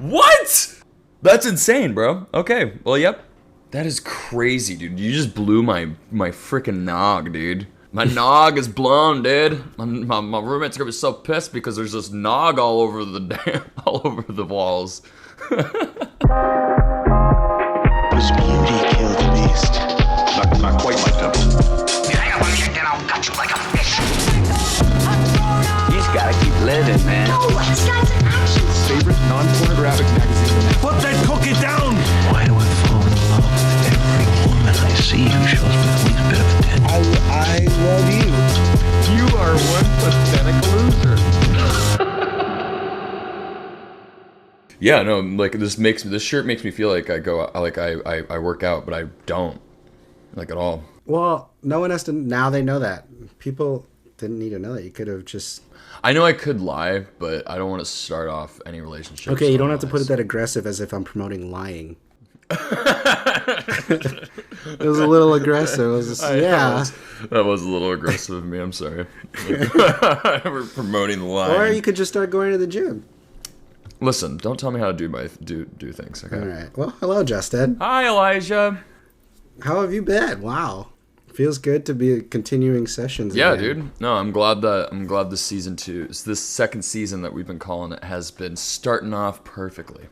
What? That's insane, bro. Okay, well, yep. That is crazy, dude. You just blew my freaking nog, dude. My nog is blown, dude. My roommate's gonna be so pissed because there's this nog all over all over the walls. Whose beauty killed the beast? Not quite my temple. You hang up on me again, I'll gut you like a fish. You just gotta keep living, man. No, it's got some action. Favorite non-pornographic magazine. Put that cookie down! Why do I fall in love with every woman I see who shows me the least bit of attention? I love you. You are one pathetic loser. Yeah, no, like this shirt makes me feel like I work out, but I don't, like, at all. Well, no one has to. Now they know that. People didn't need to know that. You could have just. I know I could lie, but I don't want to start off any relationship. Okay, you don't have to put it that aggressive as if I'm promoting lying. It was a little aggressive. It was just, yeah. That was a little aggressive of me. I'm sorry. We're promoting the lie. Or you could just start going to the gym. Listen, don't tell me how to do things. Okay. All right. Well, hello, Justin. Hi, Elijah. How have you been? Wow. Feels good to be continuing sessions. Yeah, again. dude. No, I'm glad this season 2, this second season that we've been calling it, has been starting off perfectly.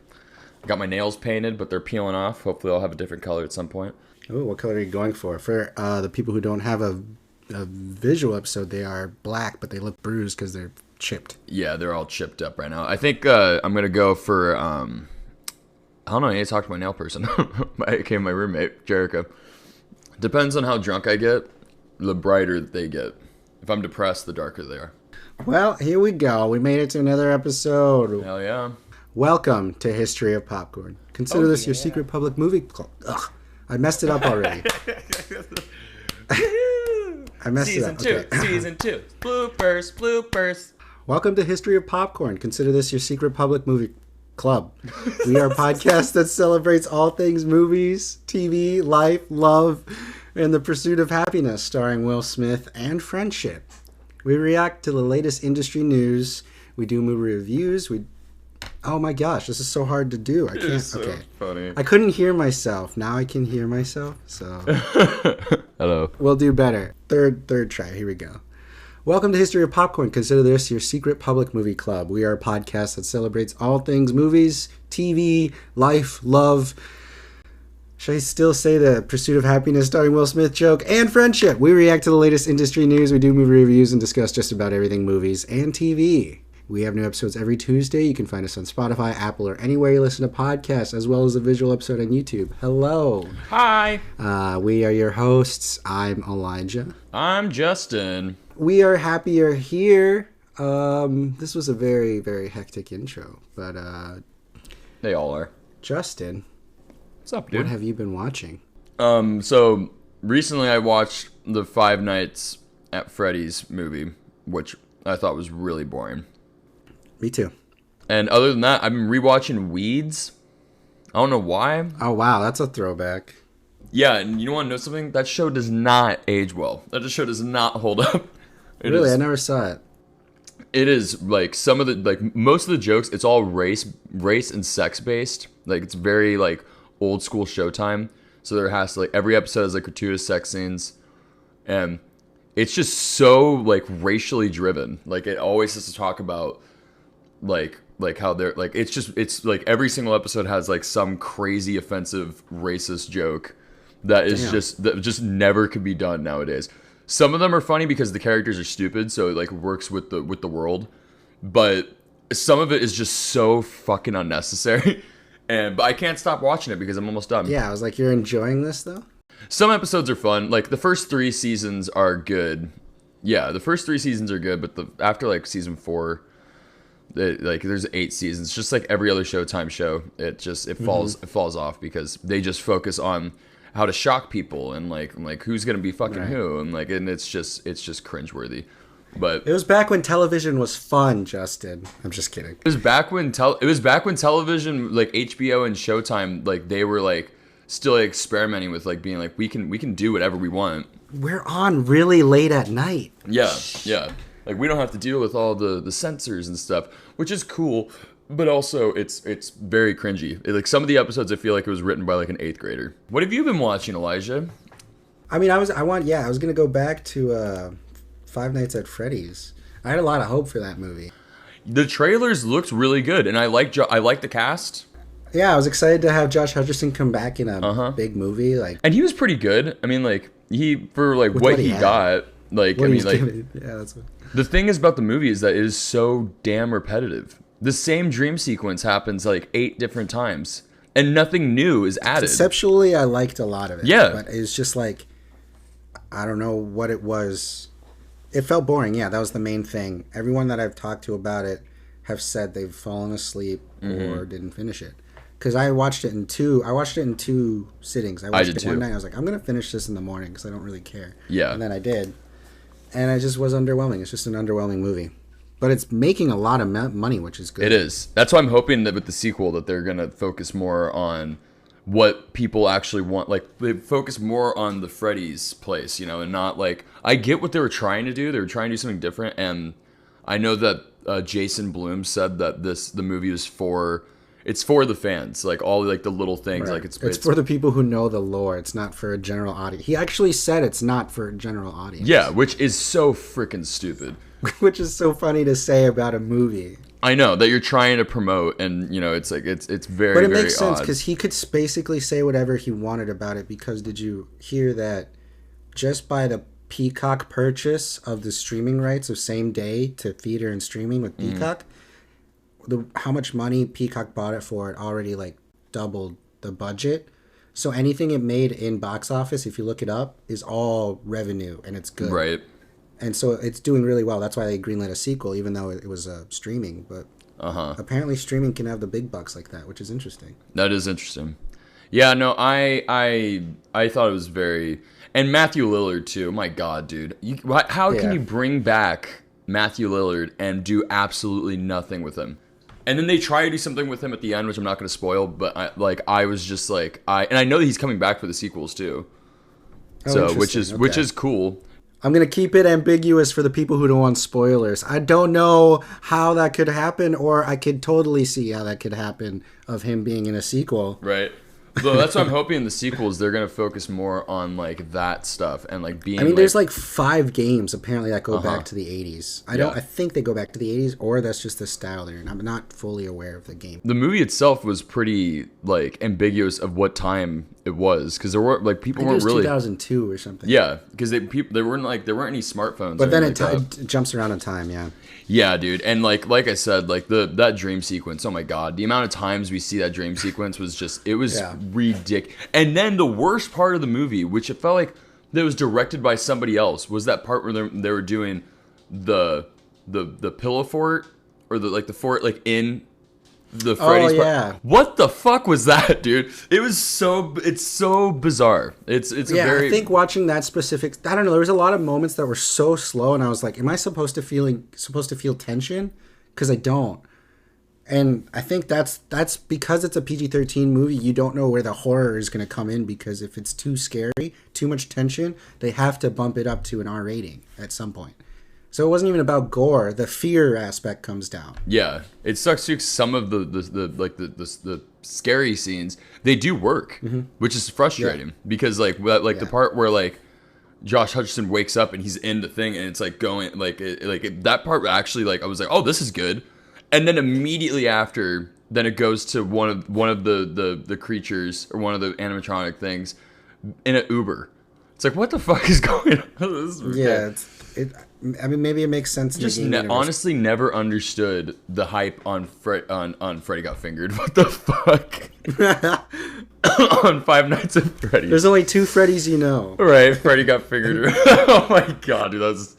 I got my nails painted, but they're peeling off. Hopefully I'll have a different color at some point. Oh, what color are you going for? For the people who don't have a visual episode, they are black, but they look bruised because they're chipped. Yeah, they're all chipped up right now. I think I'm going to go for, I don't know, I need to talk to my nail person. my roommate, Jericho. Depends on how drunk I get, the brighter they get. If I'm depressed, the darker they are. Well, here we go. We made it to another episode. Hell yeah. Welcome to History of Popcorn. Consider this your secret public movie club. Ugh, I messed it up already. I messed it up. Season 2. Bloopers. Welcome to History of Popcorn. Consider this your secret public movie club. We are a podcast that celebrates all things movies, TV, life, love, and the pursuit of happiness, starring Will Smith and friendship. We react to the latest industry news. We do movie reviews. Oh my gosh, this is so hard to do. I can't. It's so okay. funny. I couldn't hear myself. Now I can hear myself. So Hello. we'll do better. Third try. Here we go. Welcome to History of Popcorn. Consider this your secret public movie club. We are a podcast that celebrates all things movies, TV, life, love. Should I still say the pursuit of happiness starring Will Smith joke? And friendship. We react to the latest industry news. We do movie reviews and discuss just about everything movies and TV. We have new episodes every Tuesday. You can find us on Spotify, Apple, or anywhere you listen to podcasts, as well as a visual episode on YouTube. Hello. Hi. We are your hosts. I'm Elijah. I'm Justin. We are happy you're here. This was a very, very hectic intro, but They all are. Justin, What's up, dude? what have you been watching? So recently I watched the Five Nights at Freddy's movie, which I thought was really boring. Me too. And other than that, I've been rewatching Weeds. I don't know why. Oh, wow, that's a throwback. Yeah, and you want to know something? That show does not age well. That show does not hold up. Really? I never saw it. It is like some of the most of the jokes. It's all race and sex based. Like it's very like old school Showtime. So there has to every episode has gratuitous sex scenes, and it's just so racially driven. Like it always has to talk about like how they're it's every single episode has some crazy offensive racist joke that is just never could be done nowadays. Some of them are funny because the characters are stupid, so it works with the world. But some of it is just so fucking unnecessary. But I can't stop watching it because I'm almost done. Yeah, I was like, you're enjoying this though? Some episodes are fun. The first 3 seasons are good. Yeah, the first 3 seasons are good, but after season 4, there's 8 seasons. Just like every other Showtime show, it falls off because they just focus on how to shock people and who's gonna be fucking who and it's just cringeworthy. But it was back when television was fun, Justin. I'm just kidding. It was back when television HBO and Showtime they were still experimenting with being we can do whatever we want. We're on really late at night. Yeah. We don't have to deal with all the censors and stuff, which is cool. but also it's very cringy. Like some of the episodes, I feel like it was written by like an 8th grader. What have you been watching, Elijah? I mean, I was gonna go back to Five Nights at Freddy's. I had a lot of hope for that movie. The trailers looked really good, and I like the cast. Yeah, I was excited to have Josh Hutcherson come back in a big movie, like, and he was pretty good. I mean, like for like what he got, like what I he mean, was like giving. Yeah, that's what. the thing is about the movie is that it is so damn repetitive. The same dream sequence happens like 8 different times, and nothing new is added. Conceptually, I liked a lot of it. Yeah, but it's just like, I don't know what it was. It felt boring. Yeah, that was the main thing. Everyone that I've talked to about it have said they've fallen asleep or didn't finish it. Because I watched it in two sittings. I watched it one night. I was like, I'm gonna finish this in the morning because I don't really care. Yeah. And then I did, and it just was underwhelming. It's just an underwhelming movie, but it's making a lot of money, which is good. It is. That's why I'm hoping that with the sequel that they're gonna focus more on what people actually want. Like they focus more on the Freddy's place, you know, and not like I get what they were trying to do. They were trying to do something different, and I know that Jason Blum said that the movie is for the fans, like all like the little things, Right. like it's for the people who know the lore. It's not for a general audience. He actually said it's not for a general audience. Yeah, which is so freaking stupid. Which is so funny to say about a movie. I know that you're trying to promote, and you know it's like it's very. But it very makes sense odd. because he could basically say whatever he wanted about it. Because did you hear that just by the Peacock purchase of the streaming rights of same day to theater and streaming with Peacock, how much money Peacock bought it for, it already like doubled the budget. So anything it made in box office, if you look it up, is all revenue and it's good. Right. And so it's doing really well. That's why they greenlit a sequel, even though it was streaming. But apparently streaming can have the big bucks like that, which is interesting. That is interesting. Yeah, no, I thought it was very, and Matthew Lillard too. My God, dude, how can you bring back Matthew Lillard and do absolutely nothing with him? And then they try to do something with him at the end, which I'm not going to spoil. But I was just like, and I know that he's coming back for the sequels too. So which is cool. I'm going to keep it ambiguous for the people who don't want spoilers. I don't know how that could happen, or I could totally see how that could happen of him being in a sequel. Right. So that's what I'm hoping in the sequels they're going to focus more on like that stuff and like being. I mean, there's like 5 games apparently that go back to the 80s. Yeah. I think they go back to the 80s, or that's just the style they're in. I'm not fully aware of the game. The movie itself was pretty like ambiguous of what time it was, because there were like people I think weren't it was really 2002 or something. Yeah, because there weren't any smartphones. But then like it jumps around in time. Yeah. Yeah, dude, and like I said, like that dream sequence. Oh my God, the amount of times we see that dream sequence was just ridiculous. And then the worst part of the movie, which it felt like that was directed by somebody else, was that part where they were doing the pillow fort or the fort like in the Freddy's part. Yeah. What the fuck was that, dude? It's so bizarre. It's very. I think watching that specific, I don't know. There was a lot of moments that were so slow, and I was like, "Am I supposed to feel tension?" Because I don't. And I think that's because it's a PG-13 movie. You don't know where the horror is going to come in, because if it's too scary, too much tension, they have to bump it up to an R rating at some point. So it wasn't even about gore. The fear aspect comes down. Yeah, it sucks too. Some of the scary scenes, they do work, which is frustrating because the part where like Josh Hutcherson wakes up and he's in the thing and it's like going that part actually, like I was like, oh, this is good, and then immediately after, then it goes to one of the creatures or one of the animatronic things in an Uber. It's like, what the fuck is going on? I mean, maybe it makes sense. Just honestly never understood the hype on Freddy Got Fingered. What the fuck? On Five Nights at Freddy's. There's only 2 Freddys you know. Right, Freddy Got Fingered. Oh my God, dude, that is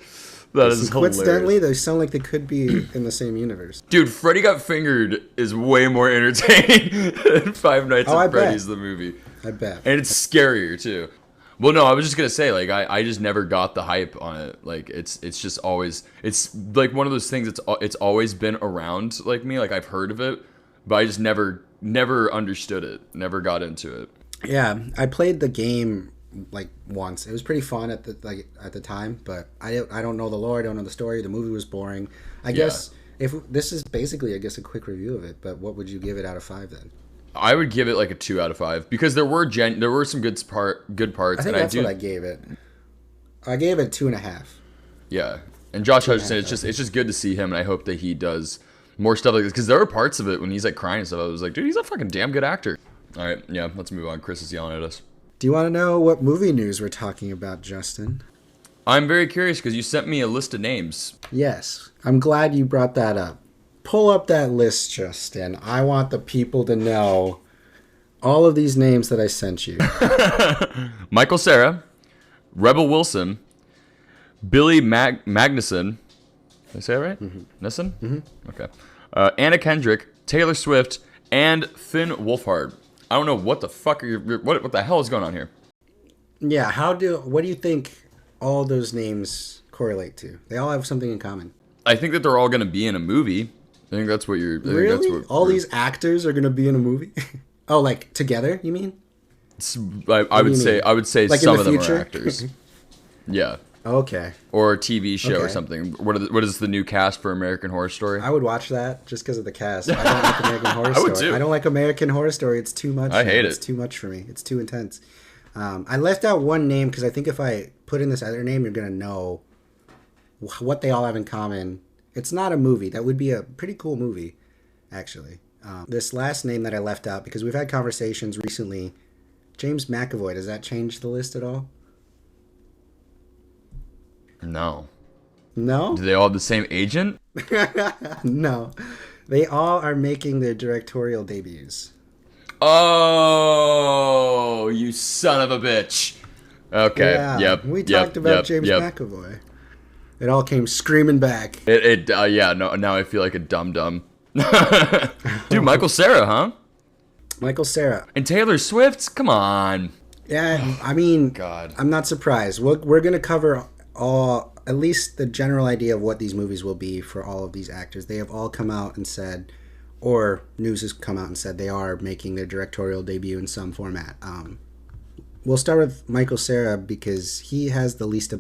hilarious. Coincidentally, they sound like they could be in the same universe. Dude, Freddy Got Fingered is way more entertaining than Five Nights at Freddy's the movie. I bet. And it's scarier too. Well, no, I was just gonna say, like, I just never got the hype on it. Like, it's just always, it's like one of those things. It's always been around, like me. Like, I've heard of it, but I just never understood it. Never got into it. Yeah, I played the game like once. It was pretty fun at the time, but I don't know the lore. I don't know the story. The movie was boring. I guess If this is basically, I guess, a quick review of it, but what would you give it out of 5 then? I would give it like a 2 out of 5 because there were some good parts. I think that's what I gave it. I gave it 2.5. Yeah, and Josh Hutcherson, it's just good to see him, and I hope that he does more stuff like this because there are parts of it when he's like crying and stuff. I was like, dude, he's a fucking damn good actor. All right, yeah, let's move on. Chris is yelling at us. Do you want to know what movie news we're talking about, Justin? I'm very curious because you sent me a list of names. Yes, I'm glad you brought that up. Pull up that list, Justin. I want the people to know all of these names that I sent you. Michael Cera, Rebel Wilson, Billy Magnussen. Did I say it right? Mm-hmm. Nissen? Mm-hmm. Okay. Anna Kendrick, Taylor Swift, and Finn Wolfhard. I don't know what the fuck what the hell is going on here. Yeah, what do you think all those names correlate to? They all have something in common. I think that they're all going to be in a movie. I think that's what you're... Really? All these actors are going to be in a movie? Oh, like together, you mean? I would say like some of them are actors. Yeah. Okay. Or a TV show or something. What is the new cast for American Horror Story? I would watch that just because of the cast. I don't like American Horror Story. I would too. I don't like American Horror Story. It's too much. I hate it. It's too much for me. It's too intense. I left out one name because I think if I put in this other name, you're going to know what they all have in common. It's not a movie. That would be a pretty cool movie, actually. This last name that I left out, because we've had conversations recently, James McAvoy, does that change the list at all? No. No? Do they all have the same agent? No. They all are making their directorial debuts. Oh, you son of a bitch. Okay, yeah, yep. We talked about James McAvoy. It all came screaming back. Now I feel like a dum-dum. Dude, Michael Cera, huh? Michael Cera. And Taylor Swift? Come on. Yeah, I mean, God. I'm not surprised. We're going to cover at least the general idea of what these movies will be for all of these actors. They have all come out and said, or news has come out and said they are making their directorial debut in some format. We'll start with Michael Cera because he has the least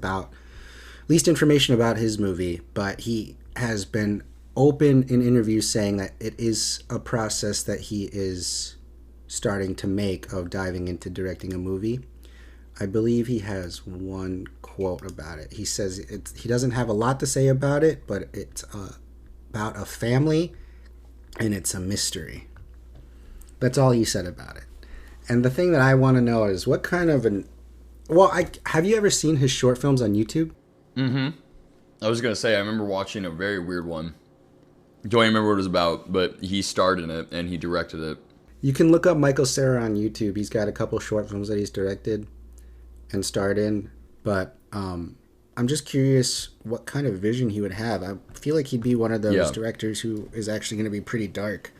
information about his movie, but he has been open in interviews saying that it is a process that he is starting to make of diving into directing a movie. I believe he has one quote about it. He says he doesn't have a lot to say about it, but it's about a family and it's a mystery. That's all he said about it. And the thing that I want to know is what kind of have you ever seen his short films on YouTube? Mm-hmm. I was going to say, I remember watching a very weird one. Don't even remember what it was about, but he starred in it and he directed it. You can look up Michael Cera on YouTube. He's got a couple short films that he's directed and starred in, but I'm just curious what kind of vision he would have. I feel like he'd be one of those directors who is actually going to be pretty dark.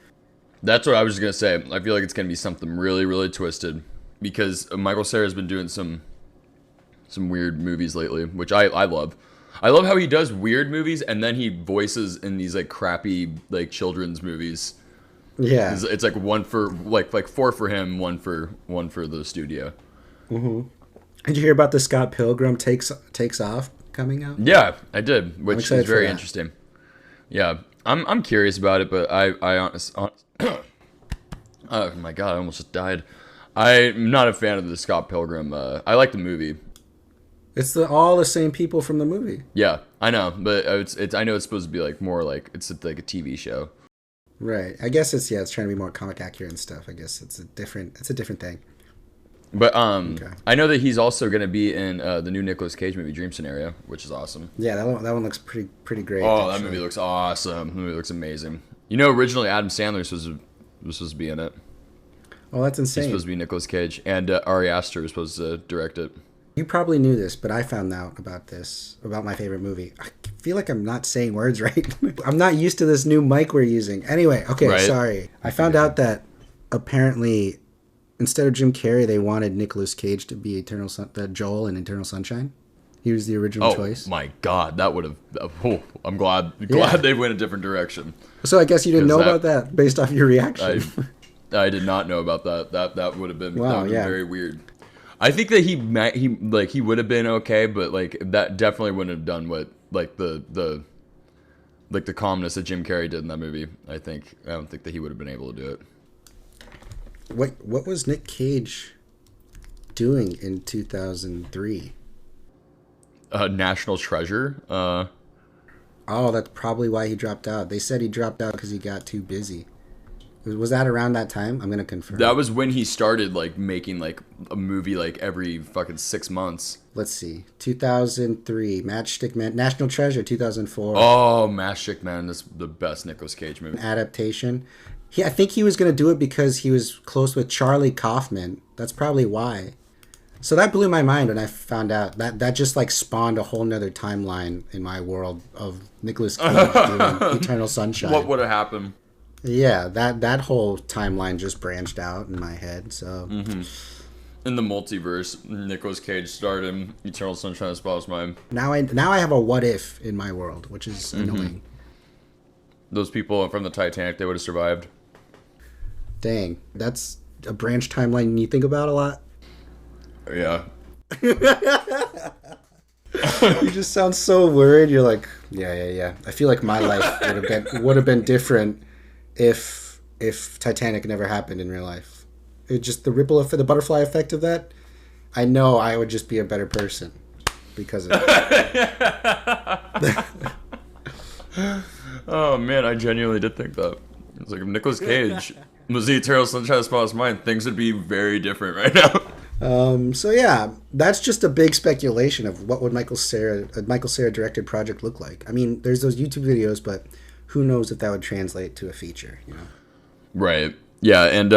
That's what I was just going to say. I feel like it's going to be something really, really twisted because Michael Cera has been doing some weird movies lately, which I love. I love how he does weird movies and then he voices in these like crappy like children's movies. Yeah, it's like one for like 4 for him, one for the studio. Mm-hmm. Did you hear about the Scott Pilgrim takes off coming out? Yeah, I did, which is very interesting. Yeah, I'm curious about it, but I oh my god, I almost just died. I'm not a fan of the Scott Pilgrim. I like the movie. It's all the same people from the movie. Yeah, I know, but it's I know it's supposed to be like more like it's like a TV show. Right. I guess it's trying to be more comic accurate and stuff. I guess it's a different thing. But okay. I know that he's also going to be in the new Nicolas Cage movie, Dream Scenario, which is awesome. Yeah, that one looks pretty great. Oh, actually. That movie looks awesome. The movie looks amazing. You know, originally Adam Sandler was supposed to be in it. Oh, that's insane. He's supposed to be Nicolas Cage, and Ari Aster was supposed to direct it. You probably knew this, but I found out about my favorite movie. I feel like I'm not saying words right. I'm not used to this new mic we're using. Anyway, okay, right? Sorry. I found out that apparently instead of Jim Carrey, they wanted Nicolas Cage to be Joel in Eternal Sunshine. He was the original choice. Oh my god, that would have... I'm glad they went a different direction. So I guess you didn't know about that based off your reaction. I did not know about that. That would have been, very weird. I think that he would have been okay, but like that definitely wouldn't have done what like the like the calmness that Jim Carrey did in that movie. I don't think that he would have been able to do it. What was Nick Cage doing in 2003? National Treasure. Oh, that's probably why he dropped out. They said he dropped out because he got too busy. Was that around that time? I'm gonna confirm. That was when he started like making like a movie like every fucking 6 months. Let's see. 2003, Matchstick Man, National Treasure, 2004. Oh, Matchstick Man, that's the best Nicolas Cage movie. Adaptation. I think he was gonna do it because he was close with Charlie Kaufman. That's probably why. So that blew my mind when I found out. That just like spawned a whole nother timeline in my world of Nicolas Cage doing Eternal Sunshine. What would have happened? Yeah, that whole timeline just branched out in my head. So In the multiverse, Nicolas Cage starred in Eternal Sunshine of the Spotless Mind. now I have a what if in my world, which is annoying. Those people from the Titanic, they would have survived. Dang, that's a branch timeline you think about a lot. Yeah. You just sound so worried. You're like, yeah. I feel like my life would have been different if Titanic never happened in real life. It just the ripple effect, the butterfly effect of that. I know I would just be a better person because of it. Oh man, I genuinely did think that. It's like if Nicolas Cage was the Eternal Sunshine of the Spotless Mind, things would be very different right now. So yeah, that's just a big speculation of what would a Michael Cera directed project look like. I mean, there's those YouTube videos, but who knows if that would translate to a feature, you know? Right. Yeah, and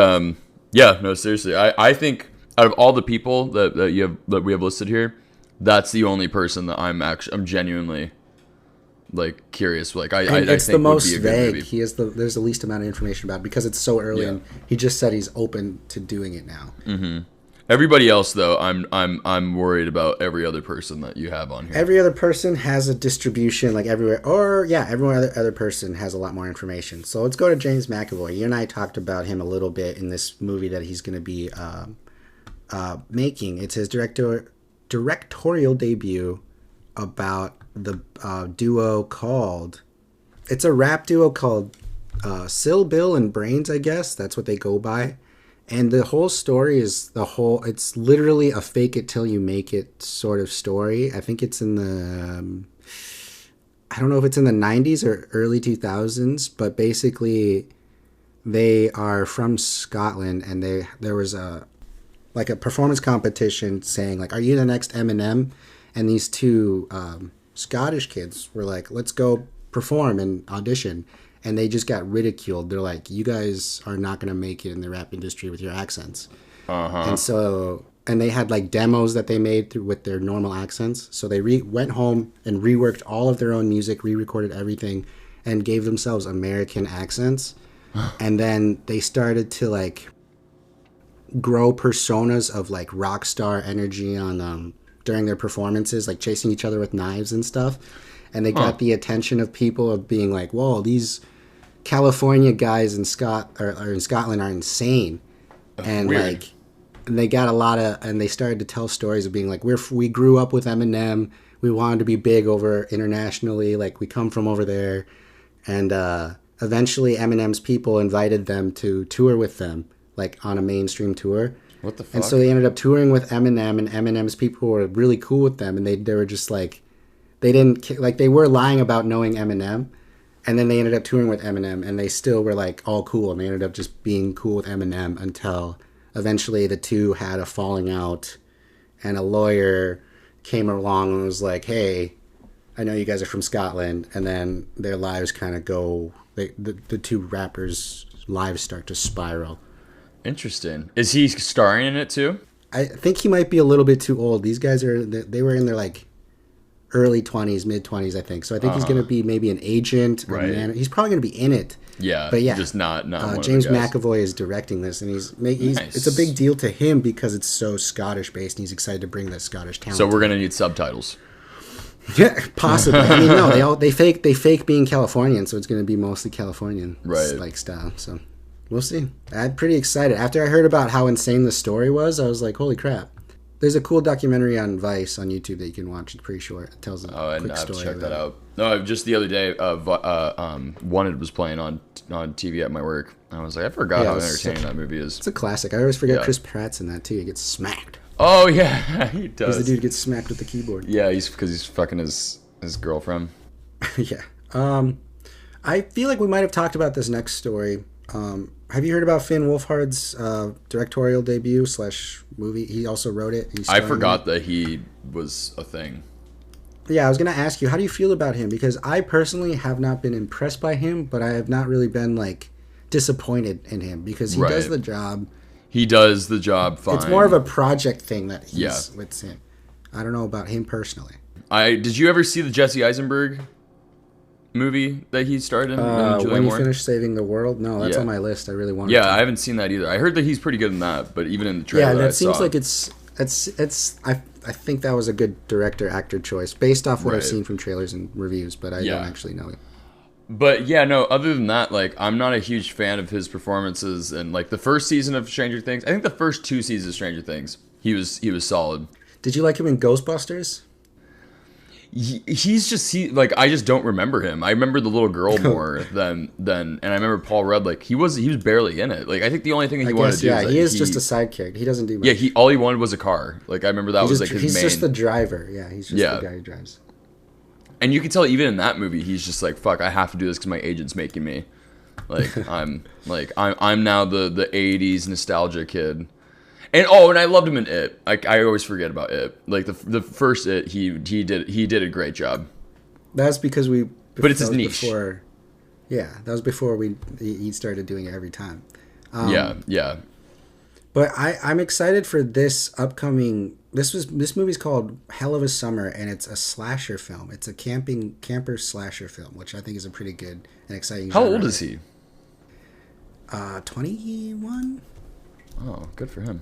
no, seriously, I think out of all the people that we have listed here, that's the only person that I'm genuinely like curious. Like I it's think the most would be a good vague. movie. There's the least amount of information about it because it's so early, and he just said he's open to doing it now. Mm-hmm. Everybody else, though, I'm worried about every other person that you have on here. Every other person has a distribution like everywhere, or every other person has a lot more information. So let's go to James McAvoy. You and I talked about him a little bit in this movie that he's going to be making. It's his directorial debut about the duo called. It's a rap duo called Sill, Bill, and Brains. I guess that's what they go by. And the whole story is it's literally a fake it till you make it sort of story. I think it's in the, I don't know if it's in the 90s or early 2000s, but basically they are from Scotland, and there was a performance competition saying like, are you the next Eminem? And these two Scottish kids were like, let's go perform and audition. And they just got ridiculed. They're like, you guys are not going to make it in the rap industry with your accents. Uh-huh. And they had like demos that they made with their normal accents. So they went home and reworked all of their own music, re-recorded everything, and gave themselves American accents. And then they started to like grow personas of like rock star energy on during their performances, like chasing each other with knives and stuff. And they got the attention of people of being like, whoa, these California guys in Scotland are insane. And weird. like, and they got and they started to tell stories of being like, we grew up with Eminem. We wanted to be big over internationally. Like, we come from over there. And eventually Eminem's people invited them to tour with them, like on a mainstream tour. What the fuck? And so they ended up touring with Eminem, and Eminem's people were really cool with them. And they were just like, they were lying about knowing Eminem, and then they ended up touring with Eminem, and they still were like all cool, and they ended up just being cool with Eminem until eventually the two had a falling out, and a lawyer came along and was like, hey, I know you guys are from Scotland, and then their lives kind of go, the two rappers' lives start to spiral. Interesting. Is he starring in it too? I think he might be a little bit too old. These guys they were in their like early 20s, mid 20s, I think. So I think he's going to be maybe an agent. Or right. He's probably going to be in it. Yeah. But yeah, just not one James of the guys. McAvoy is directing this, and he's Nice. it's a big deal to him because it's so Scottish based, and he's excited to bring that Scottish talent. So we're going to need subtitles. Yeah, possibly. I mean, no, they fake being Californian, so it's going to be mostly Californian like style. So we'll see. I'm pretty excited. After I heard about how insane the story was, I was like, holy crap. There's a cool documentary on Vice on YouTube that you can watch. It's pretty short. It tells a quick I have to story. check that out. No, just the other day, Wanted was playing on TV at my work. I was like, I forgot how entertaining that movie is. It's a classic. I always forget Yeah. Chris Pratt's in that too. He gets smacked. Oh yeah, he does. He's the dude who gets smacked with the keyboard. Yeah, because he's fucking his girlfriend. Yeah. I feel like we might have talked about this next story. Have you heard about Finn Wolfhard's directorial debut / movie? He also wrote it. I forgot that he was a thing. Yeah, I was going to ask you, how do you feel about him? Because I personally have not been impressed by him, but I have not really been, like, disappointed in him because he does the job. He does the job fine. It's more of a project thing that he's with him. I don't know about him personally. Did you ever see the Jesse Eisenberg movie that he starred in? When you finish saving the world? No, that's on my list. I really want to. Yeah, I haven't seen that either. I heard that he's pretty good in that, but even in the trailer, that seems like it's. I think that was a good director-actor choice based off what I've seen from trailers and reviews, but I don't actually know it. But yeah, no, other than that, like, I'm not a huge fan of his performances. And like the first season of Stranger Things, I think the first 2 seasons of Stranger Things, he was solid. Did you like him in Ghostbusters? He's just I just don't remember him. I remember the little girl more than and I remember Paul Rudd, like he was barely in it. Like I think the only thing he wanted to do he is just a side character. He doesn't do much. Yeah, all he wanted was a car. Like I remember that was like his he's main. just the driver. Yeah, he's just the guy who drives. And you can tell even in that movie, he's just like, fuck, I have to do this because my agent's making me. Like I'm now the 80s nostalgia kid. And I loved him in It. I always forget about It. Like the first It, he did a great job. That's because but it's his niche. That was before he started doing it every time. Yeah. But I'm excited for this upcoming. This movie's called Hell of a Summer, and it's a slasher film. It's a camper slasher film, which I think is a pretty good and exciting. How old is he? 21. Oh, good for him.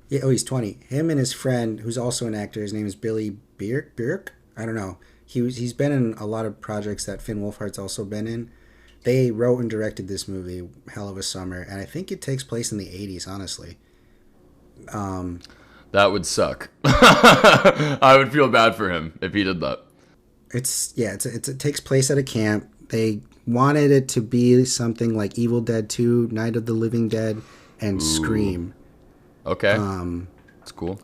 Yeah, he's 20. Him and his friend, who's also an actor, his name is Billy Birk. I don't know. He's been in a lot of projects that Finn Wolfhard's also been in. They wrote and directed this movie, Hell of a Summer, and I think it takes place in the 80s, honestly. That would suck. I would feel bad for him if he did that. It takes place at a camp. They wanted it to be something like Evil Dead 2, Night of the Living Dead, and Scream. Okay. That's cool.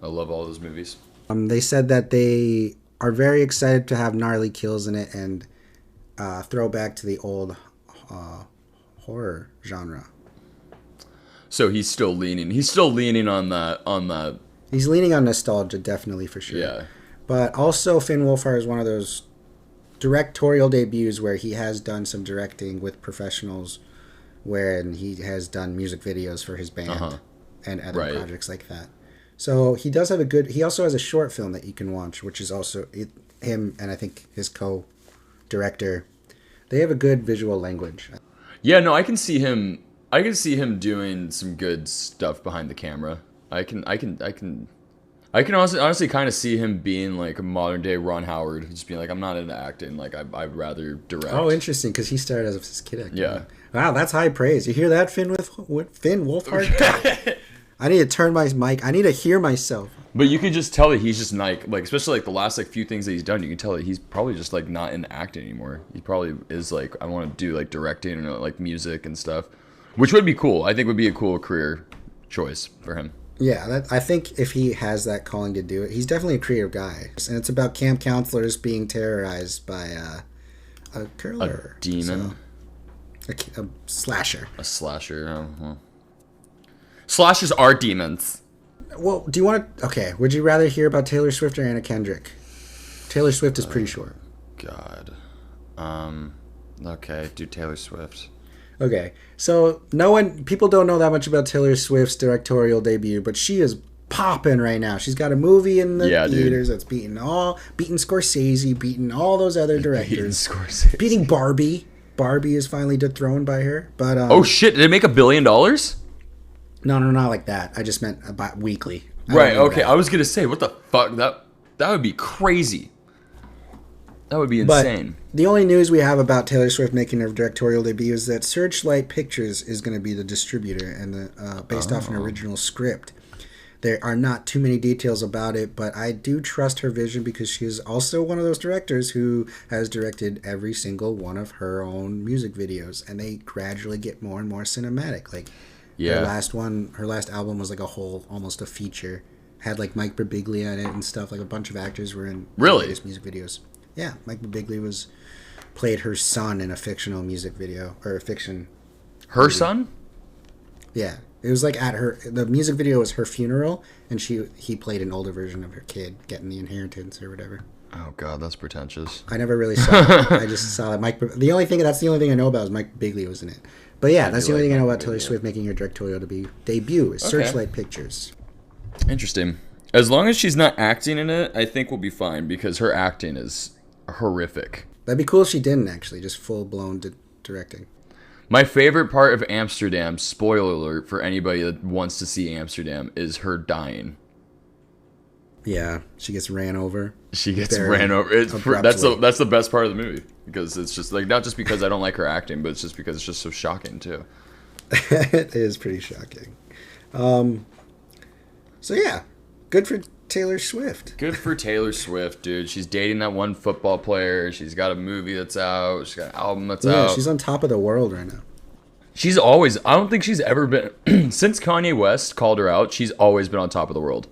I love all those movies. They said that they are very excited to have gnarly kills in it and throw back to the old horror genre. So he's still leaning on that. He's leaning on nostalgia, definitely, for sure. Yeah. But also Finn Wolfhard is one of those directorial debuts where he has done some directing with professionals, where he has done music videos for his band and other projects like that. So he does have he also has a short film that you can watch, which is also him and I think his co-director. They have a good visual language. Yeah, no, I can see him doing some good stuff behind the camera. I can honestly kind of see him being like a modern day Ron Howard, just being like, I'm not into acting, like I'd rather direct. Oh, interesting, because he started as a kid actor. Yeah. Wow, that's high praise. You hear that, Finn Wolfhard? I need to turn my mic. I need to hear myself. But you could just tell that he's just like especially like the last like few things that he's done, you can tell that he's probably just like not in acting anymore. He probably is like, I want to do like directing and like music and stuff, which would be cool. I think would be a cool career choice for him. Yeah, I think if he has that calling to do it, he's definitely a creative guy. And it's about camp counselors being terrorized by a killer. A demon. A slasher. A slasher. Oh, well. Slashers are demons. Well, do you want to... Okay, would you rather hear about Taylor Swift or Anna Kendrick? Taylor Swift is pretty short. God. Okay, do Taylor Swift. Okay, so people don't know that much about Taylor Swift's directorial debut, but she is popping right now. She's got a movie in the theaters that's beating Scorsese, beating all those other directors. Beating Barbie. Barbie is finally dethroned by her. But oh shit, did it make $1 billion? No, not like that. I just meant about weekly. Right, okay. I was going to say, what the fuck? That would be crazy. That would be insane. But the only news we have about Taylor Swift making her directorial debut is that Searchlight Pictures is going to be the distributor and based off an original script. There are not too many details about it, but I do trust her vision because she is also one of those directors who has directed every single one of her own music videos, and they gradually get more and more cinematic. Like her last album was like a whole, almost a feature. Had like Mike Birbiglia in it and stuff. Like a bunch of actors were in various music videos. Yeah, Mike Birbiglia played her son in a fictional music video or a fiction. Her son? Yeah. It was like the music video was her funeral, and he played an older version of her kid getting the inheritance or whatever. Oh God, that's pretentious. I never really saw it. I just saw that that's the only thing I know about is Mike Bigley was in it. But yeah, that's the only thing I know about Taylor Swift making her directorial debut is Searchlight Pictures. Interesting. As long as she's not acting in it, I think we'll be fine because her acting is horrific. That'd be cool if she didn't actually, just full blown directing. My favorite part of Amsterdam, spoiler alert for anybody that wants to see Amsterdam, is her dying. Yeah, she gets ran over. Ran over. That's the best part of the movie because it's just like not just because I don't like her acting, but it's just because it's just so shocking too. It is pretty shocking. So yeah, good for Taylor Swift. Good for Taylor Swift, dude. She's dating that one football player. She's got a movie that's out. She's got an album that's out. Yeah, she's on top of the world right now. She's always, I don't think she's ever been, since Kanye West called her out, she's always been on top of the world.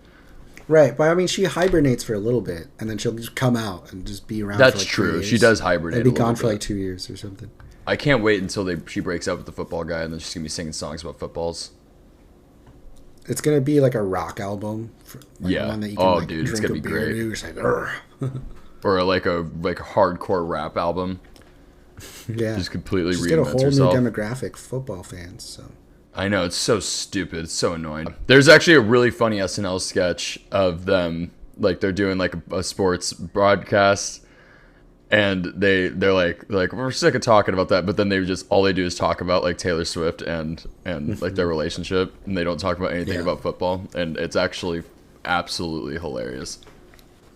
Right, but I mean, she hibernates for a little bit, and then she'll just come out and just be around That's for like true. 2 years. She does hibernate. And be gone for like 2 years or something. I can't wait until she breaks up with the football guy, and then she's going to be singing songs about footballs. It's gonna be like a rock album. One that you can, dude, it's gonna be great. Like, or like a hardcore rap album. Yeah, just completely she's reinvent got a whole herself. new demographic, football fans. So I know, it's so stupid. It's so annoying. There's actually a really funny SNL sketch of them, like they're doing like a sports broadcast. And they're like we're sick of talking about that, but then all they do is talk about like Taylor Swift and like their relationship, and they don't talk about anything about football, and it's actually absolutely hilarious.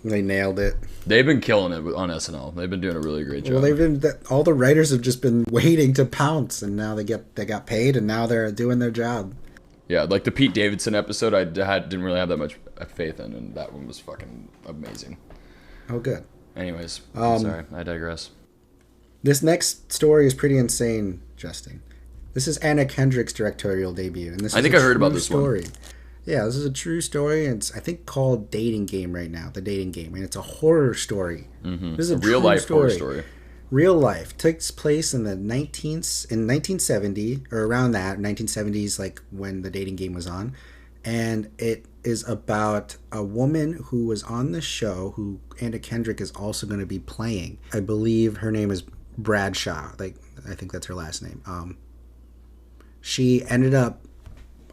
They nailed it. They've been killing it on SNL. They've been doing a really great job. Well, all the writers have just been waiting to pounce, and now they got paid, and now they're doing their job. Yeah, like the Pete Davidson episode, I didn't really have that much faith in, and that one was fucking amazing. Oh, good. Anyways, sorry, I digress. This next story is pretty insane, Justin. This is Anna Kendrick's directorial debut, and this I think I heard about this story. one. Yeah, this is a true story, and it's I think called Dating Game right now, the Dating Game, and it's a horror story. Mm-hmm. This is a real life horror story. Real life takes place in the 1970 or around that 1970s, like when the Dating Game was on, and it is about a woman who was on the show who Anna Kendrick is also going to be playing. I believe her name is Bradshaw. Like, I think that's her last name. She ended up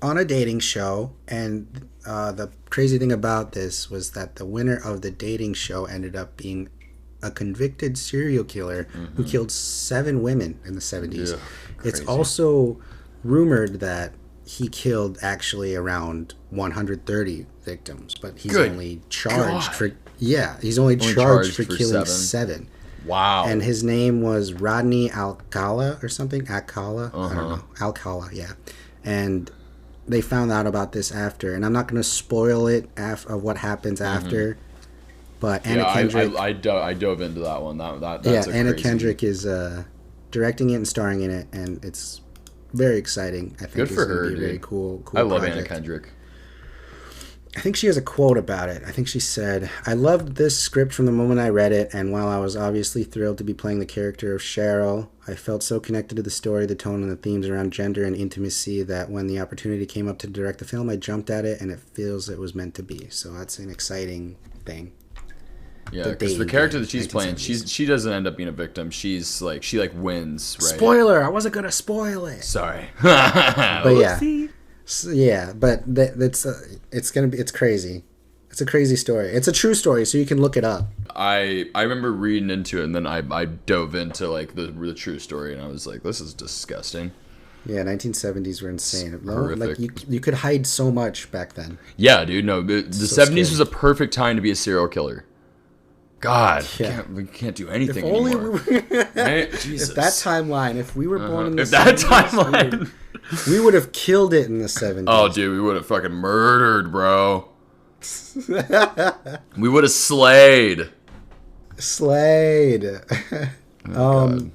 on a dating show, and the crazy thing about this was that the winner of the dating show ended up being a convicted serial killer who killed 7 women in the 70s. Yeah, it's also rumored that he killed actually around 130 victims, but he's only charged for killing 7. Wow. And his name was Rodney Alcala or something. Alcala, I don't know. Alcala, yeah. And they found out about this after, and I'm not going to spoil it of what happens after. But Anna Kendrick, I dove into that one. That's Anna Kendrick is directing it and starring in it, and it's very exciting. I think good for her, be a dude. very cool I love project. Anna Kendrick. I think she has a quote about it. I think she said, "I loved this script from the moment I read it, and while I was obviously thrilled to be playing the character of Cheryl, I felt so connected to the story, the tone, and the themes around gender and intimacy that when the opportunity came up to direct the film, I jumped at it, and it feels it was meant to be." So that's an exciting thing. Yeah, because the character that she's playing, she doesn't end up being a victim. She's like she wins, right? Spoiler! I wasn't gonna spoil it. Sorry, but yeah. So, yeah, but it's crazy. It's a crazy story. It's a true story, so you can look it up. I remember reading into it, and then I dove into like the true story, and I was like, this is disgusting. Yeah, 1970s were insane. Horrific. Like you could hide so much back then. Yeah, dude. No, the 70s was a perfect time to be a serial killer. God, Yeah. we can't do anything If only anymore. Right? Jesus. If that timeline, if we were born in the If that 70s, timeline. we would have killed it in the 70s. Oh, dude, we would have fucking murdered, bro. We would have slayed. Slayed. God.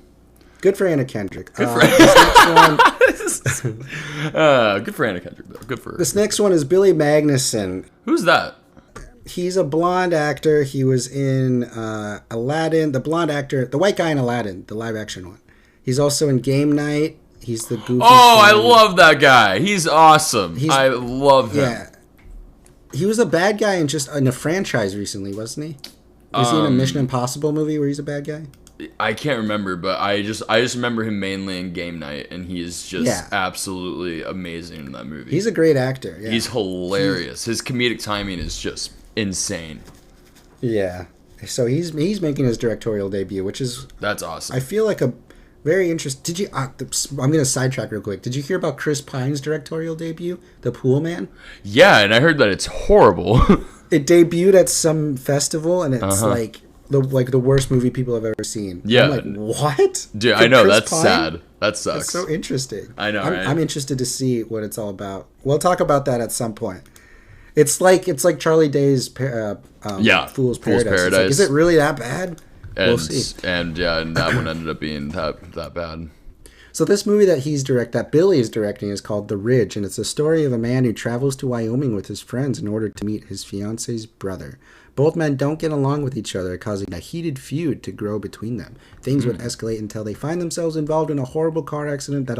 Good for Anna Kendrick. Good for Anna Kendrick, though. Good for her. This next one is Billy Magnussen. Who's that? He's a blonde actor. He was in Aladdin. The blonde actor, the white guy in Aladdin, the live action one. He's also in Game Night. He's the goofy. Oh, I friend. love that guy. He's awesome. I love him. Yeah. He was a bad guy in a franchise recently, wasn't he? Was he in a Mission Impossible movie where he's a bad guy? I can't remember, but I just remember him mainly in Game Night, and he is just absolutely amazing in that movie. He's a great actor. Yeah. He's hilarious. His comedic timing is just insane. Yeah. So he's making his directorial debut, which is That's awesome. I feel like a very interesting. Did you? I'm going to sidetrack real quick. Did you hear about Chris Pine's directorial debut, The Pool Man? Yeah, and I heard that it's horrible. It debuted at some festival, and it's like the worst movie people have ever seen. Yeah. I'm like, what? Dude, For I know, Chris that's Pine? sad. That sucks. That's so interesting. I know, right? I'm interested to see what it's all about. We'll talk about that at some point. It's like Charlie Day's Fool's Paradise. It's like, is it really that bad? We'll see. And that one ended up being that bad. So this movie that Billy is directing is called The Ridge, and it's a story of a man who travels to Wyoming with his friends in order to meet his fiance's brother. Both men don't get along with each other, causing a heated feud to grow between them. Things would escalate until they find themselves involved in a horrible car accident that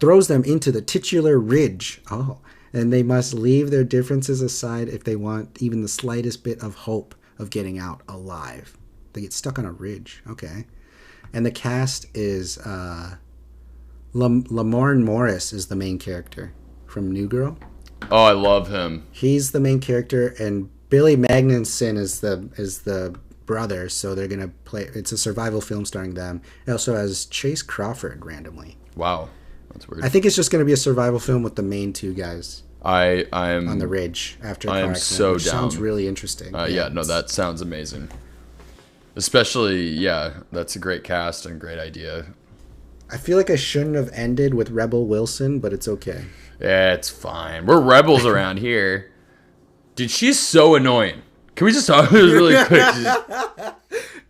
throws them into the titular ridge. Oh, and they must leave their differences aside if they want even the slightest bit of hope of getting out alive. They get stuck on a ridge. Okay. And the cast is Lamorne Morris is the main character from New Girl. Oh, I love him. He's the main character, and Billy Magnussen is the brother. So they're gonna play. It's a survival film starring them. It also has Chase Crawford randomly. Wow, that's weird. I think it's just gonna be a survival film with the main two guys I'm on the ridge after a car I am accident, so which down. sounds really interesting. That sounds amazing. Especially, that's a great cast and great idea. I feel like I shouldn't have ended with Rebel Wilson, but it's okay. Yeah, it's fine. We're rebels around here. Dude, she's so annoying. Can we just talk about this really quick?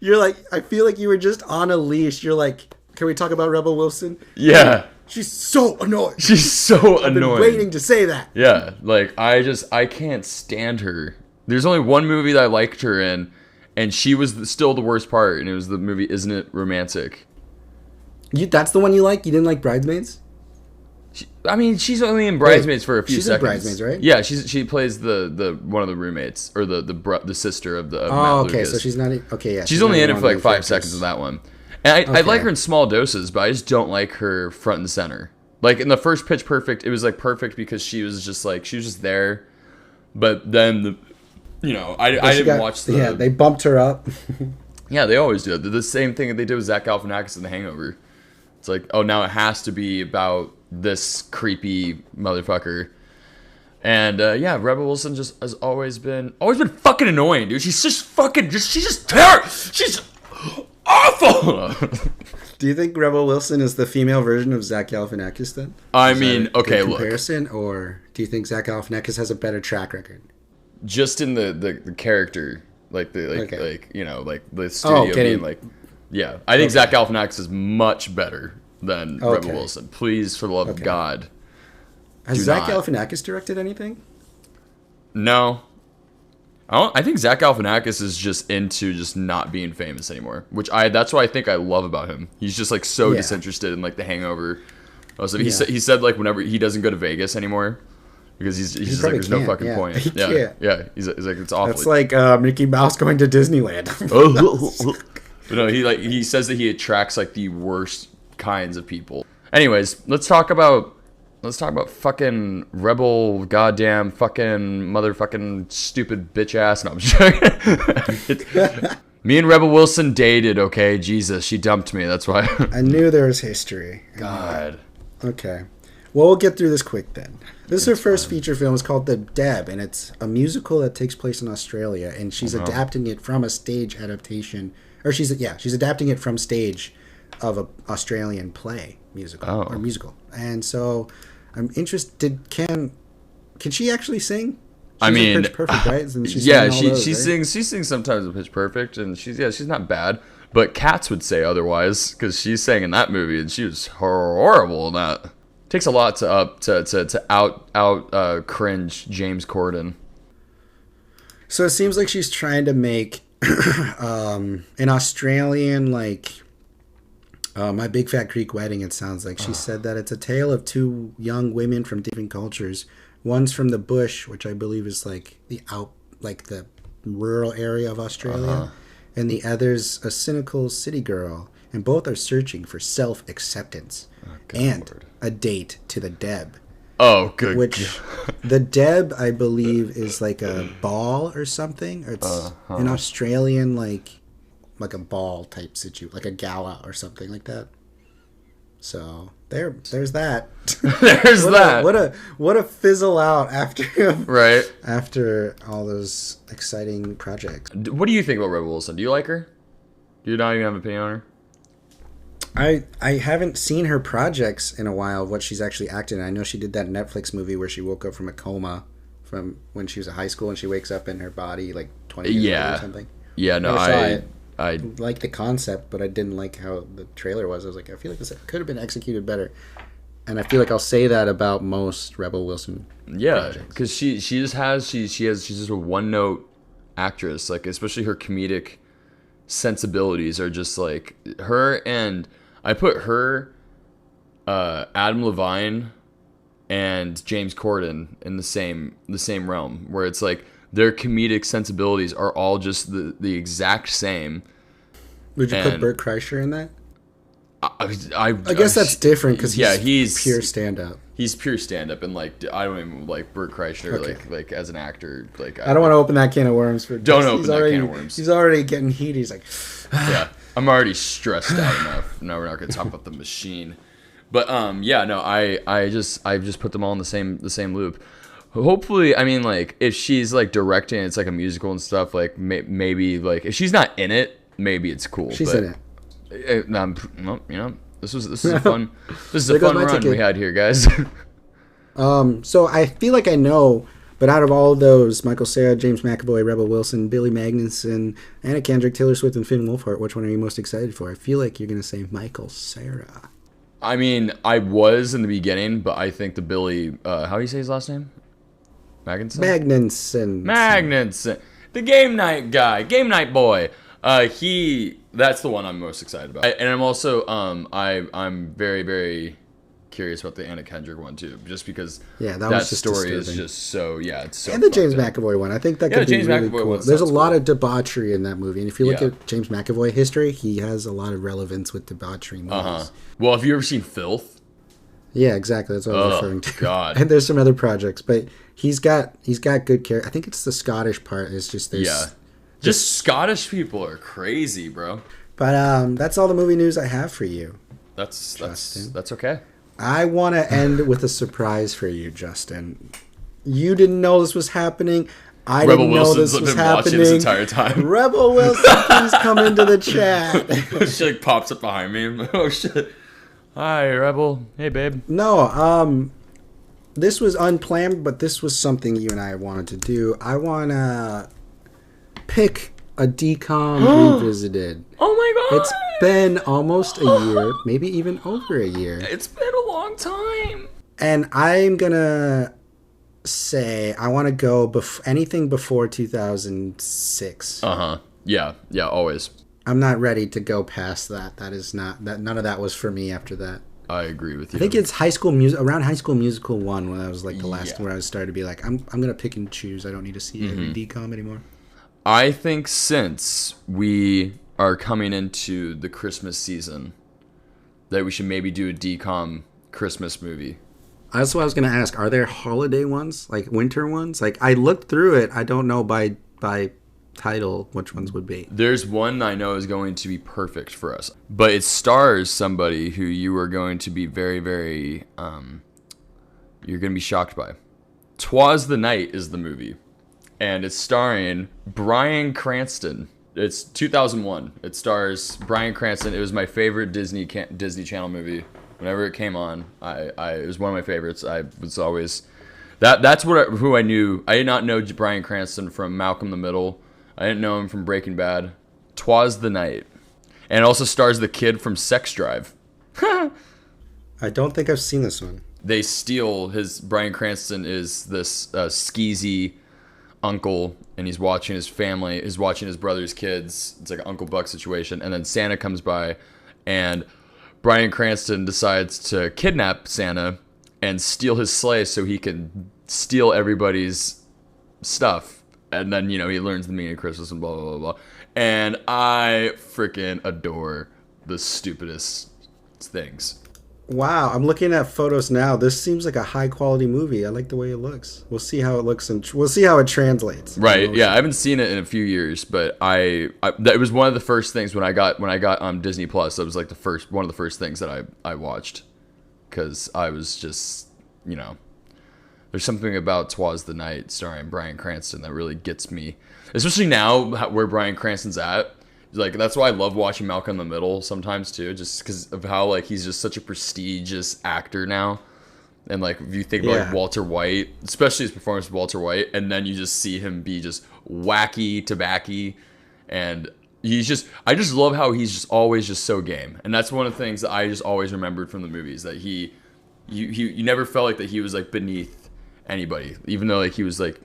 You're like, I feel like you were just on a leash. You're like, can we talk about Rebel Wilson? Yeah. She's so annoying. She's so I've been annoying. waiting to say that. Yeah, like, I can't stand her. There's only one movie that I liked her in, and she was still the worst part, and it was the movie Isn't It Romantic? That's the one you like? You didn't like Bridesmaids? She's only in Bridesmaids for a few she's seconds. in Bridesmaids, right? Yeah, she plays the one of the roommates, or the sister of Matt okay, Lucas. so she's not... Okay, yeah. She's only in it one for of like the 5 characters. seconds of that one. And I like her in small doses, but I just don't like her front and center. Like, in the first Pitch Perfect, it was like perfect because she was just there. But then, I didn't watch the... Yeah, they bumped her up. Yeah, they always do it. The same thing that they did with Zach Galifianakis in The Hangover. It's like, oh, now it has to be about this creepy motherfucker. And Rebel Wilson just has always been fucking annoying, dude. She's just terrible. She's awful. Do you think Rebel Wilson is the female version of Zach Galifianakis then? Okay, look. Comparison, or do you think Zach Galifianakis has a better track record? Just in the character, like the studio Oh, being like, yeah. I think Zach Galifianakis is much better than Rebel Wilson. Please, for the love of God. Has Zach Galifianakis directed anything? No. I think Zach Galifianakis is just into just not being famous anymore, that's what I think I love about him. He's just like so disinterested in like The Hangover. Also, he said like whenever he doesn't go to Vegas anymore because he's just like there's no fucking point. He can't. Yeah. He's like it's awful. That's like Mickey Mouse going to Disneyland. But no, he says that he attracts like the worst kinds of people. Anyways, let's talk about fucking Rebel, goddamn fucking motherfucking stupid bitch ass. No, I'm just joking. Me and Rebel Wilson dated, okay? Jesus, she dumped me. That's why. I knew there was history. God. Okay. Well, we'll get through this quick then. This is her first feature film. It's called The Deb, and it's a musical that takes place in Australia, and she's adapting it from a stage adaptation, or she's adapting it from stage of an Australian play musical. And so I'm interested. Can she actually sing? I mean, Pitch Perfect, right? She sings sometimes with Pitch Perfect, and she's not bad. But Katz would say otherwise because she sang in that movie and she was horrible in that. Takes a lot to out cringe James Corden. So it seems like she's trying to make an Australian My Big Fat Greek Wedding. It sounds like she said that it's a tale of two young women from different cultures. One's from the bush, which I believe is the rural area of Australia. And the other's a cynical city girl, and both are searching for self-acceptance and a date to the Deb. Oh, good. Which the Deb, I believe, is like a ball or something. Or it's an Australian like a ball type situation, like a gala or something like that. So there's that. There's that. What a fizzle out after right after all those exciting projects. What do you think about Rebel Wilson? Do you like her? Do you not even have an opinion on her? I haven't seen her projects in a while of what she's actually acted in. I know she did that Netflix movie where she woke up from a coma from when she was in high school and she wakes up in her body like 20 years later or something. Yeah, no, I like the concept, but I didn't like how the trailer was. I was like, I feel like this could have been executed better. And I feel like I'll say that about most Rebel Wilson. Yeah, because she's just a one note actress. Like especially her comedic sensibilities are just like her, and I put her, Adam Levine, and James Corden in the same realm where it's like. Their comedic sensibilities are all just the exact same. Would you put Bert Kreischer in that? I guess that's different because he's pure stand-up. He's pure stand-up, and I don't even like Bert Kreischer like as an actor. Like I don't want to open that can of worms for. Don't open that can of worms. He's already getting heated. He's like, yeah, I'm already stressed out enough. No, we're not going to talk about the machine. But I just put them all in the same loop. Hopefully, I mean, like, if she's, like, directing, it's, like, a musical and stuff, like, maybe, like, if she's not in it, maybe it's cool. She's in it. This is a fun run we had here, guys. So I feel like I know, but out of all of those, Michael Cera, James McAvoy, Rebel Wilson, Billy Magnussen, Anna Kendrick, Taylor Swift, and Finn Wolfhard, which one are you most excited for? I feel like you're going to say Michael Cera. I mean, I was in the beginning, but I think the Billy, how do you say his last name? Magnussen. The game night guy. Game night boy. That's the one I'm most excited about. And I'm also, I'm very, very curious about the Anna Kendrick one, too. Just because that story is just so, it's so and the James McAvoy one. I think that could be really cool. There's a lot of debauchery in that movie. And if you look at James McAvoy history, he has a lot of relevance with debauchery movies. Well, have you ever seen Filth? Yeah, exactly. That's what I was referring to. God. And there's some other projects, but he's got good character. I think it's the Scottish part. It's just just Scottish people are crazy, bro. But that's all the movie news I have for you. That's okay. I want to end with a surprise for you, Justin. You didn't know this was happening. I didn't know this was happening. This entire time. Rebel Wilson, please come into the chat. She like pops up behind me. Oh shit. Hi, Rebel. Hey, babe. No, this was unplanned, but this was something you and I wanted to do. I want to pick a DCOM Revisited. Oh my god! It's been almost a year, maybe even over a year. It's been a long time. And I'm going to say I want to go anything before 2006. Yeah, always. I'm not ready to go past that. That is not that. None of that was for me after that. I agree with you. I think it's around High School Musical 1 when I was like the last where I started to be like, I'm gonna pick and choose. I don't need to see every DCOM anymore. I think since we are coming into the Christmas season, that we should maybe do a DCOM Christmas movie. That's what I was gonna ask. Are there holiday ones, like winter ones? Like I looked through it. I don't know by title which ones would be. There's one I know is going to be perfect for us, but it stars somebody who you are going to be very, very you're going to be shocked by. Twas the Night is the movie. And it's starring Bryan Cranston. It's 2001. It stars Bryan Cranston. It was my favorite Disney Channel movie. Whenever it came on, it was one of my favorites. I was always... That's who I knew. I did not know Bryan Cranston from Malcolm in the Middle. I didn't know him from Breaking Bad. Twas the Night. And it also stars the kid from Sex Drive. I don't think I've seen this one. They steal Bryan Cranston is this skeezy uncle, and he's watching his family, he's watching his brother's kids. It's like an Uncle Buck situation. And then Santa comes by, and Bryan Cranston decides to kidnap Santa and steal his sleigh so he can steal everybody's stuff. And then, he learns the meaning of Christmas and blah, blah, blah, blah. And I freaking adore the stupidest things. Wow, I'm looking at photos now. This seems like a high quality movie. I like the way it looks. We'll see how it looks, and we'll see how it translates. Right? Yeah, I haven't seen it in a few years, but it was one of the first things when I got Disney Plus. It was like one of the first things that I watched, because I was just there's something about Twas the Night starring Bryan Cranston that really gets me, especially now where Bryan Cranston's at. Like, that's why I love watching Malcolm in the Middle sometimes too, just because of how he's just such a prestigious actor now. And if you think about Walter White, especially his performance with Walter White, and then you just see him be just wacky tobacco, and I just love how he's just always just so game. And that's one of the things that I just always remembered from the movies, that you never felt like that he was beneath anybody, even though he was like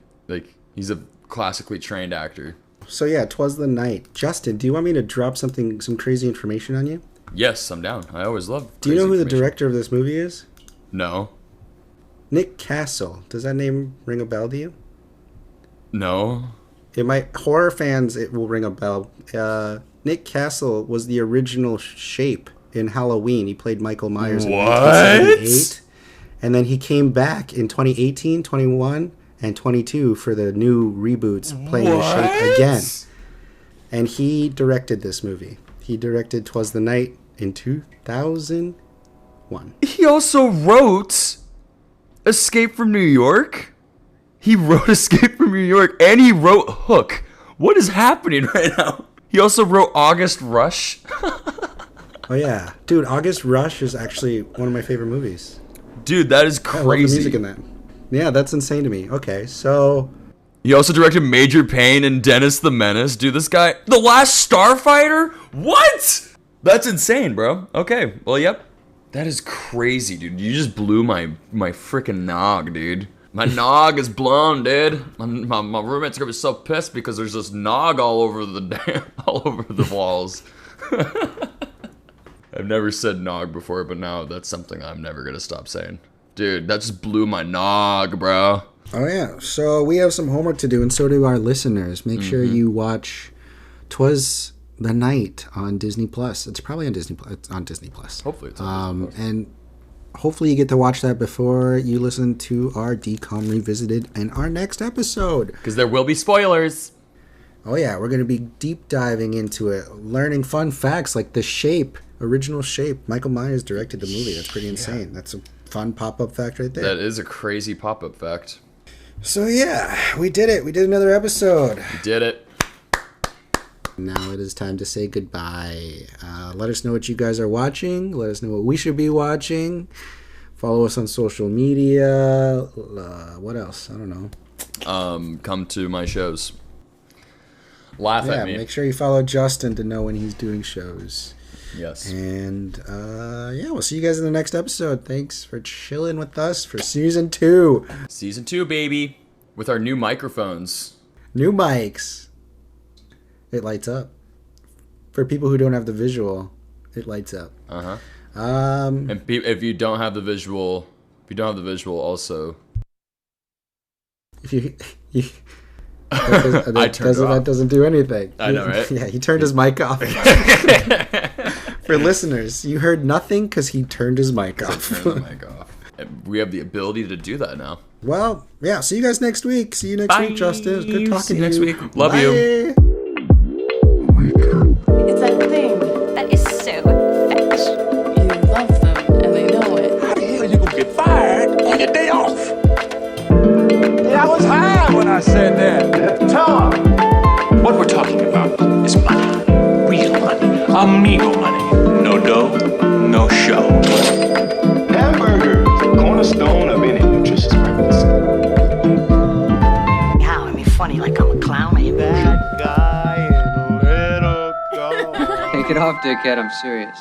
he's a classically trained actor. So yeah, Twas the Night. Justin, do you want me to drop some crazy information on you? Yes, I'm down. I always love. Do you know who the director of this movie is? No. Nick Castle. Does that name ring a bell to you? No. It might. Horror fans, it will ring a bell. Nick Castle was the original Shape in Halloween. He played Michael Myers in 1978. And then he came back in 2018, 21, and 22 for the new reboots, playing the Shape again. And he directed this movie. He directed Twas the Night in 2001. He also wrote Escape from New York. He wrote Escape from New York, and he wrote Hook. What is happening right now? He also wrote August Rush. Oh yeah, dude, August Rush is actually one of my favorite movies. Dude, that is crazy. I love the music in that. Yeah, that's insane to me. Okay, so he also directed Major Payne and Dennis the Menace. Dude, this guy, The Last Starfighter? What? That's insane, bro. Okay, well, yep. That is crazy, dude. You just blew my freaking nog, dude. My nog is blown, dude. My roommate's gonna be so pissed because there's this nog all over the walls. I've never said nog before, but now that's something I'm never gonna stop saying. Dude, that just blew my nog, bro. Oh yeah, so we have some homework to do, and so do our listeners. Make sure you watch Twas the Night on Disney Plus. It's probably on Disney Plus. It's on Disney Plus. Hopefully it's on Disney Plus. And hopefully you get to watch that before you listen to our DCOM Revisited and our next episode. Because there will be spoilers. Oh yeah, we're going to be deep diving into it, learning fun facts like the Shape, original Shape. Michael Myers directed the movie. That's pretty insane. That's a fun pop-up fact right there. That is a crazy pop-up fact. So yeah, we did it. We did another episode. We did it. Now it is time to say goodbye. Let us know what you guys are watching. Let us know what we should be watching. Follow us on social media. What else? I don't know. Come to my shows. Laugh at me. Make sure you follow Justin to know when he's doing shows. Yes. And we'll see you guys in the next episode. Thanks for chilling with us for season 2. Season 2, baby. With our new microphones. New mics. It lights up. For people who don't have the visual, it lights up. Uh-huh. And if you don't have the visual, also. If you that doesn't do anything. I know, right? Yeah, he turned his mic off. For listeners, you heard nothing because he turned his mic off. And we have the ability to do that now. Well, yeah. See you guys next week. See you next week, Justin. It was good talking to you. Next week. Love you. It's that thing. That is so fetch. You love them, and they know it. How the hell you gonna get fired on your day off? Amigo money. No dough, no show. Hamburger, cornerstone of any nutritious breakfast. How? I mean, funny like I'm a clown, maybe. That guy in little gold. Take it off, dickhead. I'm serious.